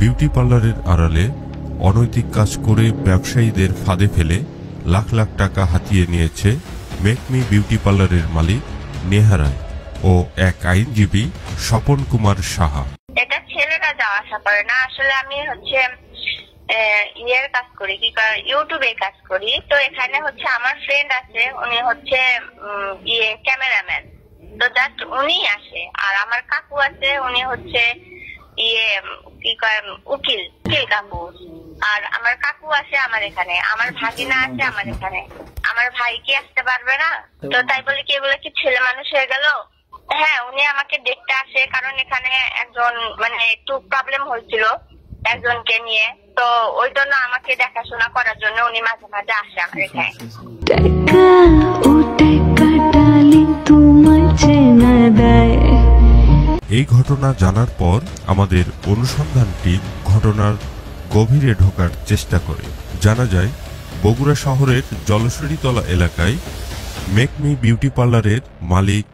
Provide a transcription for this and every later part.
Beauty পার্লারের আড়ালে অনৈতিক কাজ করে ব্যবসায়ীদের ফাঁদে ফেলে লাখ লাখ টাকা হাতিয়ে নিয়েছে মেকমি বিউটি পার্লারের মালিক নেহা রায় ও এক আইনজীবী স্বপন কুমার সাহা। এটা ছেলেরা যাওয়া আসা করে না, আসলে আমি ইয়ের কাজ করি, ইউটিউবে কাজ করি। তো এখানে আমার ফ্রেন্ড আছে, উনি ক্যামেরাম্যান, তো জাস্ট উনি আসে। আর আমার কাকু আছে, উনি উকিল কাকু। আর আমার কাকু আছে আমার এখানে, আমার ভাগিনা আছে আমার এখানে। আমার ভাই কি আসতে পারবে না? তো তাই বলে কি এগুলো কি ছেলে মানুষ হয়ে গেল? হ্যাঁ, উনি আমাকে দেখতে আসে, কারণ এখানে একজন একটু প্রবলেম হয়েছিল একজনকে নিয়ে, তো ওই জন্য আমাকে দেখাশোনা করার জন্য উনি মাঝে মাঝে আসে আমার এখানে। এই ঘটনা জানার পর আমাদের অনুসন্ধান টিম ঘটনার গভীরে ঢোকার চেষ্টা করে। জানা যায় বগুড়া শহরের জলসুরিতলা এলাকায় মেকমি বিউটি পার্লারের মালিক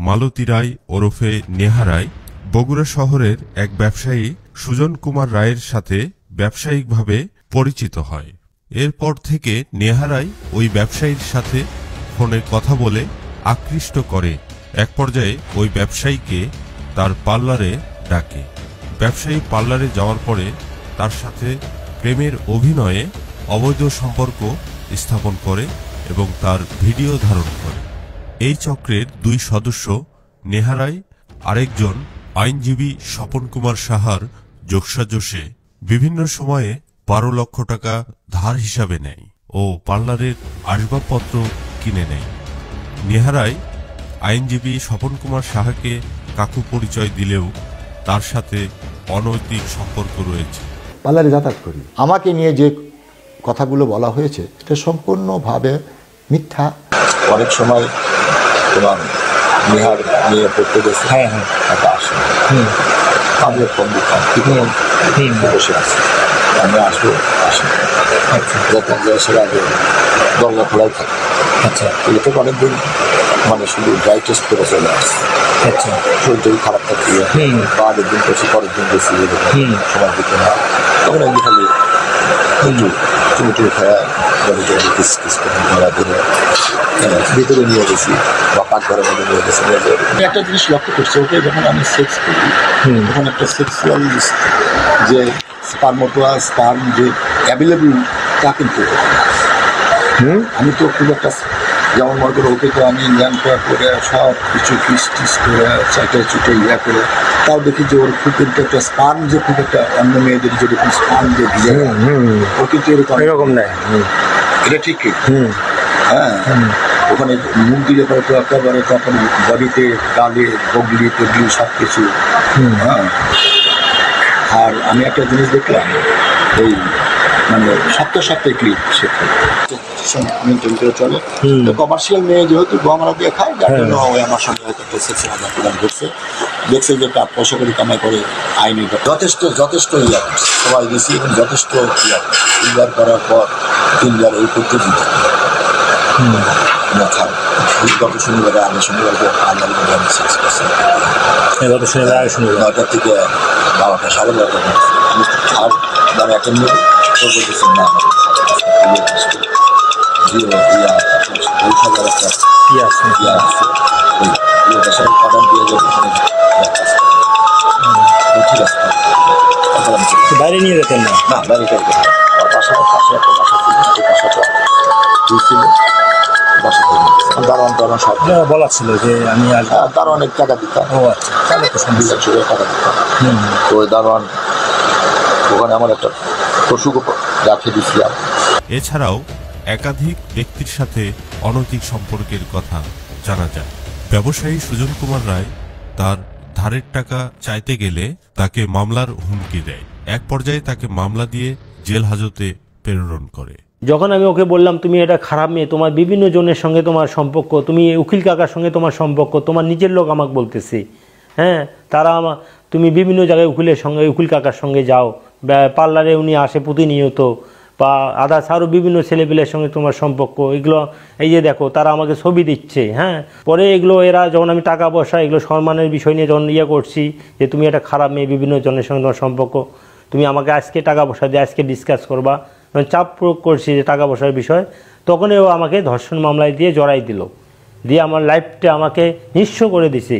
মালতী রায় ওরফে নেহা রায় বগুড়া শহরের এক ব্যবসায়ী সুজন কুমার রায়ের সাথে ব্যবসায়িকভাবে পরিচিত হয়। এরপর থেকে নেহা রায় ওই ব্যবসায়ীর সাথে ফোনে কথা বলে আকৃষ্ট করে। এক পর্যায়ে ওই ব্যবসায়ীকে তার পার্লারে ডাকে। ব্যবসায়ী পার্লারে যাওয়ার পরে তার সাথে প্রেমের অভিনয়ে অবৈধ সম্পর্ক স্থাপন করে এবং তার ভিডিও ধারণ করে। এই চক্রের দুই সদস্য নেহা রায় আরেকজন আইনজীবী স্বপন কুমার সাহার যোগসাজশে বিভিন্ন সময়ে 12 লক্ষ টাকা ধার হিসাবে নেয় ও পার্লারের আসবাবপত্র কিনে নেয়। নেহা রায় আইনজীবী স্বপন কুমার সাহাকে কাকু পরিচয় দিলেও তার সাথে অনৈতিক সম্পর্ক রয়েছে। পার্লারে যাতায়াত করি, আমাকে নিয়ে যে কথাগুলো বলা হয়েছে এটা সম্পূর্ণভাবে মিথ্যা। অনেক সময় তোমার নেহার নিয়ে পড়তে গেছে, একটা আসে আমিও কম দিতাম, বসে আছে, আমি আসবো আসি যখন গ্যাসের আগে দরজা খোলাই থাকে। আচ্ছা, এগুলো থেকে অনেকদিন শুধু ড্রাই টেস্ট করে চলে আসছে। আচ্ছা, শরীর খারাপ থাকতে বা আগের দিন গেছি পরের দিন গেছি, সময় দিতে না, তখন এমনি খালি টুমুটুমু খায়া কিস কিস করে ধরা ধরে ভিতরে নিয়ে গেছি বা পাকঘরের মধ্যে নিয়ে গেছি। একটা জিনিস লক্ষ্য করছি, ওকে যখন আমি সেক্স করি তখন একটা সেক্সুয়াল যে স্পার্ম যে অ্যাভেলেবল তা কিন্তু আমি তো খুব একটা, যেমন মনে করো ওকে তো আমি জ্ঞান করার করে সব কিছু কিস করে চাইটে চুটে করে, তাও দেখি যে ওর খুব কিন্তু একটা স্পার্ম যে খুব একটা অন্য মেয়েদের যেরকম স্পার্ম যে ভিজে ও কিন্তু এরকম নেয়। এটা ঠিক হ্যাঁ, ওখানে মুখ দিলে পরে তো একেবারে তখন বডিতে গালে বগলি টগলি সব কিছু। হ্যাঁ, আর আমি একটা জিনিস দেখলাম, এই সপ্তাহে ক্লিপ মেনটেন করে চলে। তো কমার্শিয়াল মেয়ে যেহেতু গমরা দিয়ে খায়, যার জন্য আমার সঙ্গে হয়তো একটা সেক্সের আদান প্রদান করছে, দেখছে যে একটা পয়সা করে কামাই করে আইনি যথেষ্ট ইয়া করছে, সবাই গেছি এবং যথেষ্ট ইয়া করার পর 3 বার এই করতে দিত। গত শনিবারে আমি শনিবারকে আমি সেক্স করছি, গত শনিবার 9টা থেকে 12টা 12:30 আর দাম একটা নিয়ে বলতেছেন না বাইরে নিয়ে যেতেন না, বাইরে পাশাপাশি একটা বাসা ছিল, দারোয়ান সব বলা ছিল যে আমি তার অনেক টাকা দিতাম। ও আচ্ছা, তাহলে তো টাকা দিতাম। তো ওই দারোয়ান ওখানে আমার একটা পশুকে রাখে দিয়েছিলাম। এছাড়াও একাধিক ব্যক্তির সাথে অনৈতিক সম্পর্কের কথা জানা যায়। ব্যবসায়ী সুজন কুমার রায় তার ধারের টাকা চাইতে গেলে তাকে মামলার হুমকি দেয়। এক পর্যায়ে তাকে মামলা দিয়ে জেল হাজতে প্রেরণ করে। যখন আমি ওকে বললাম তুমি এটা খারাপ মেয়ে, তোমার বিভিন্ন জনের সঙ্গে তোমার সম্পর্ক, তুমি উকিল কাকার সঙ্গে তোমার সম্পর্ক, তোমার নিজের লোক আমাকে বলতেছে, হ্যাঁ তারা তুমি বিভিন্ন জায়গায় উকিল কাকার সঙ্গে যাও, পার্লারে উনি আসে প্রতিনিয়ত, বা আদার্স আরও বিভিন্ন ছেলেপেলের সঙ্গে তোমার সম্পর্ক, এগুলো এই যে দেখো তারা আমাকে ছবি দিচ্ছে। হ্যাঁ, পরে এগুলো এরা যখন আমি টাকা পয়সা এগুলো সম্মানের বিষয় নিয়ে যখন করছি যে তুমি একটা খারাপ মেয়ে, বিভিন্ন জনের সঙ্গে তোমার সম্পর্ক, তুমি আমাকে আজকে টাকা পয়সা দিয়ে আজকে ডিসকাস করবা, চাপ প্রয়োগ করছি যে টাকা পয়সার বিষয়, তখনই ও আমাকে ধর্ষণ মামলায় দিয়ে জড়াই দিল, দিয়ে আমার লাইফটা আমাকে নিঃস্ব করে দিছে।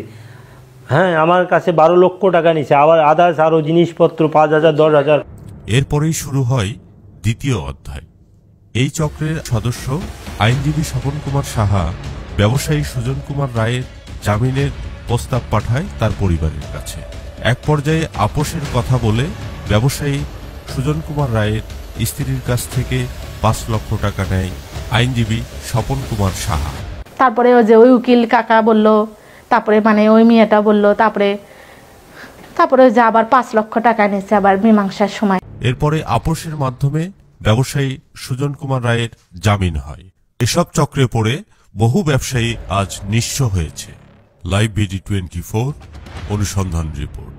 হ্যাঁ, আমার কাছে 12 লক্ষ টাকা নিছে, আবার আদার্স আরও জিনিসপত্র 5,000 10,000। এরপরেই শুরু হয় দ্বিতীয় অধ্যায়। এই চক্রের সদস্য আইনজীবী স্বপন কুমার সাহা ব্যবসায়ী সুজন কুমার রায়ের জামিনের প্রস্তাব পাঠায় তার পরিবারের কাছে। এক পর্যায়ে আপোষের কথা বলে ব্যবসায়ী সুজন কুমার রায়ের স্ত্রীর কাছ থেকে 5 লক্ষ টাকা নেয় আইনজীবী স্বপন কুমার সাহা। তারপরে ওই যে ওই উকিল কাকা বলল, তারপরে মানে ওই মেয়েটা বলল, তারপরে যে আবার 5 লক্ষ টাকা নিয়েছে আবার মীমাংসার সময়। এরপরে আপোষের মাধ্যমে ব্যবসায়ী সুজন কুমার রায়ের জামিন হয়। এসব চক্রে পড়ে বহু ব্যবসায়ী আজ নিঃস্ব হয়েছে। লাইভ বিডি 24 অনুসন্ধান রিপোর্ট।